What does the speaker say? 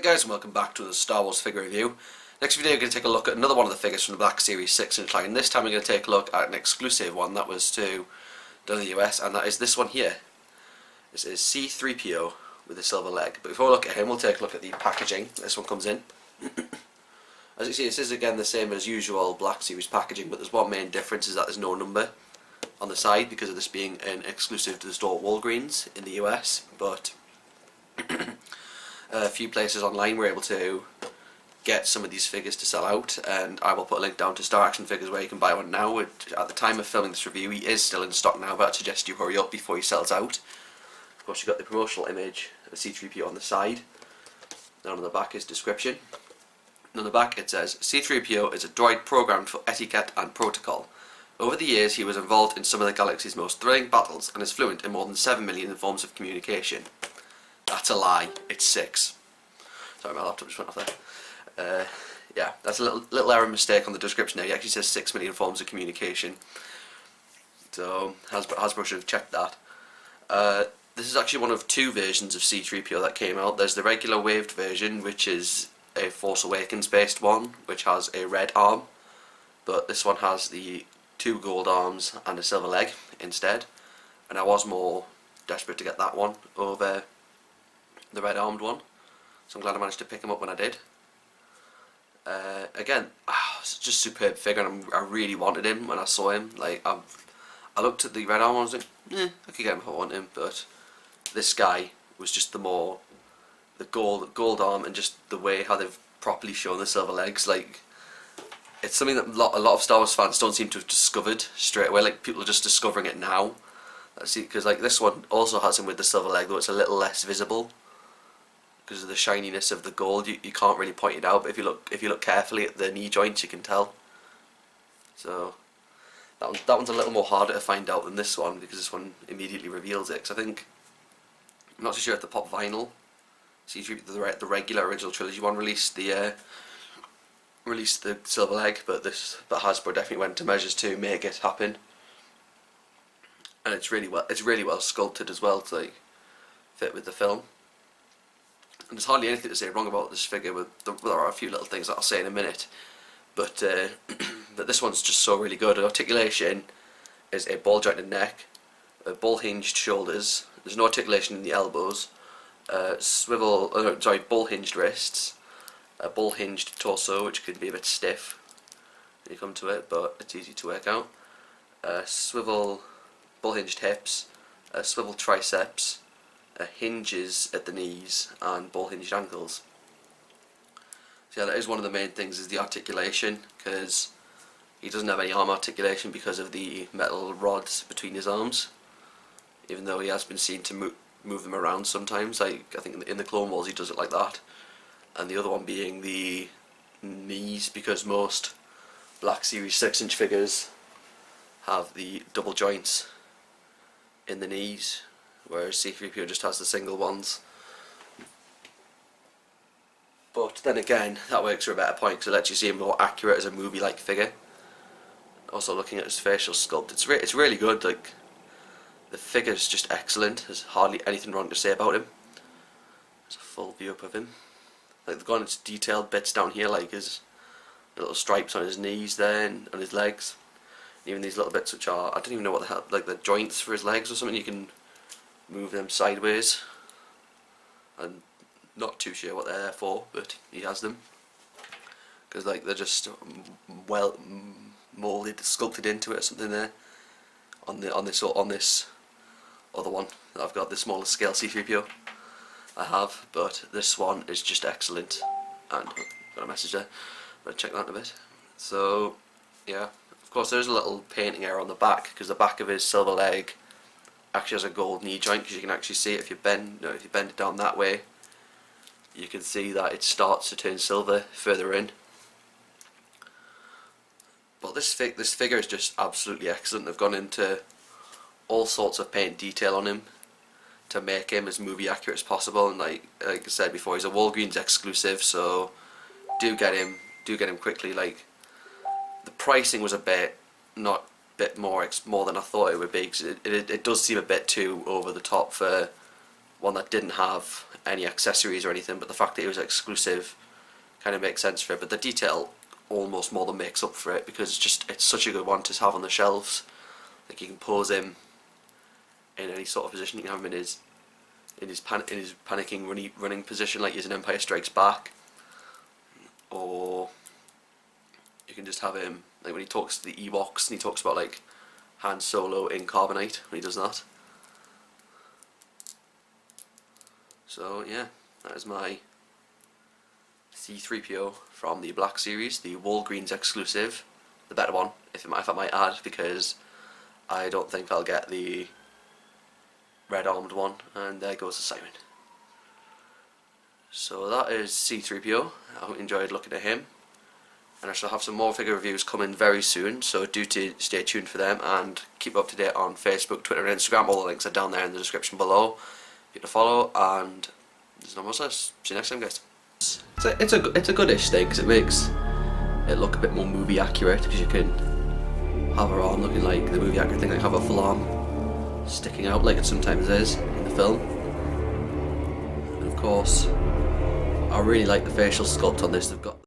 guys, and welcome back to the Star Wars figure review. Next video we're going to take a look at another one of the figures from the Black Series 6-inch line. This time we're going to take a look at an exclusive one that was done in the US, and that is this one here. This is C-3PO with a silver leg. But before we look at him, we'll take a look at the packaging this one comes in. As you see, this is again the same as usual Black Series packaging, but there's one main difference, is that there's no number on the side because of this being an exclusive to the store at Walgreens in the US. But a few places online were able to get some of these figures to sell out, and I will put a link down to Star Action Figures where you can buy one now. At the time of filming this review, he is still in stock now, but I'd suggest you hurry up before he sells out. Of course, you've got the promotional image of C-3PO on the side. Down on the back is description. And on the back it says, C-3PO is a droid programmed for etiquette and protocol. Over the years he was involved in some of the galaxy's most thrilling battles and is fluent in more than 7 million forms of communication. That's a lie, it's 6. Sorry, my laptop just went off there. Yeah, that's a little error mistake on the description there. He actually says 6 million forms of communication. So Hasbro should have checked that. This is actually one of two versions of C-3PO that came out. There's the regular waved version, which is a Force Awakens based one, which has a red arm. But this one has the 2 gold arms and a silver leg instead. And I was more desperate to get that one over the red armed one. So I'm glad I managed to pick him up when I did. Again, it's just a superb figure, and I really wanted him when I saw him. Like I looked at the red arm and I was like, I could get him if I want him, but this guy was just the gold arm, and just the way how they've properly shown the silver legs. Like, it's something that a lot of Star Wars fans don't seem to have discovered straight away. Like, people are just discovering it now. See, because like this one also has him with the silver leg, though it's a little less visible because of the shininess of the gold. You can't really point it out, but if you look carefully at the knee joints, you can tell. So that one's a little more harder to find out than this one, because this one immediately reveals it. Because I think, I'm not so sure if the pop vinyl, the regular original trilogy one released the silver leg, but Hasbro definitely went to measures to make it happen. And it's really well sculpted as well to like fit with the film. And there's hardly anything to say wrong about this figure. There are a few little things that I'll say in a minute, but but this one's just so really good. Articulation is a ball jointed neck, ball hinged shoulders. There's no articulation in the elbows. Ball hinged wrists, a ball hinged torso, which could be a bit stiff when you come to it, but it's easy to work out. Swivel ball hinged hips, swivel triceps, hinges at the knees, and ball hinged ankles. So yeah, that is one of the main things, is the articulation, because he doesn't have any arm articulation because of the metal rods between his arms, even though he has been seen to move them around sometimes. Like, I think in the Clone Wars he does it like that. And the other one being the knees, because most Black Series 6-inch figures have the double joints in the knees, whereas C-3PO just has the single ones. But then again, that works for a better point, because it lets you see him more accurate as a movie-like figure. Also, looking at his facial sculpt, it's really good. Like, the figure's just excellent. There's hardly anything wrong to say about him. There's a full view up of him. Like, they've gone into detailed bits down here, like his little stripes on his knees there and on his legs. And even these little bits which are, I don't even know what the hell, like the joints for his legs or something, you can move them sideways. I'm not too sure what they're there for, but he has them. Because like they're just well moulded, sculpted into it or something there. On this other one that I've got, the smaller scale C-3PO I have, but this one is just excellent. And got a message there, I'm going to check that in a bit. So yeah, of course there's a little painting error on the back, because the back of his silver leg actually has a gold knee joint, because you can actually see it if you bend it down that way, you can see that it starts to turn silver further in. But this figure is just absolutely excellent. They've gone into all sorts of paint detail on him to make him as movie accurate as possible. And like I said before, he's a Walgreens exclusive, so do get him quickly. Like, the pricing was a bit more than I thought it would be, because it does seem a bit too over the top for one that didn't have any accessories or anything, but the fact that it was exclusive kind of makes sense for it. But the detail almost more than makes up for it, because it's such a good one to have on the shelves. Like, you can pose him in any sort of position. You can have him in his panicking running position, like he's in Empire Strikes Back, or you can just have him like when he talks to the Ewoks and he talks about like Han Solo in carbonite when he does that. So yeah, that is my C3PO from the Black Series, the Walgreens exclusive, the better one, if I might add, because I don't think I'll get the red armed one, and there goes the Simon. So that is C3PO. I hope you enjoyed looking at him, and I shall have some more figure reviews coming very soon, so do stay tuned for them, and keep up to date on Facebook, Twitter and Instagram. All the links are down there in the description below. You to follow, and there's no more else. See you next time, guys. It's a goodish thing, because it makes it look a bit more movie accurate, because you can have her arm looking like the movie accurate thing, like have a full arm sticking out like it sometimes is in the film. And of course, I really like the facial sculpt on this. They've got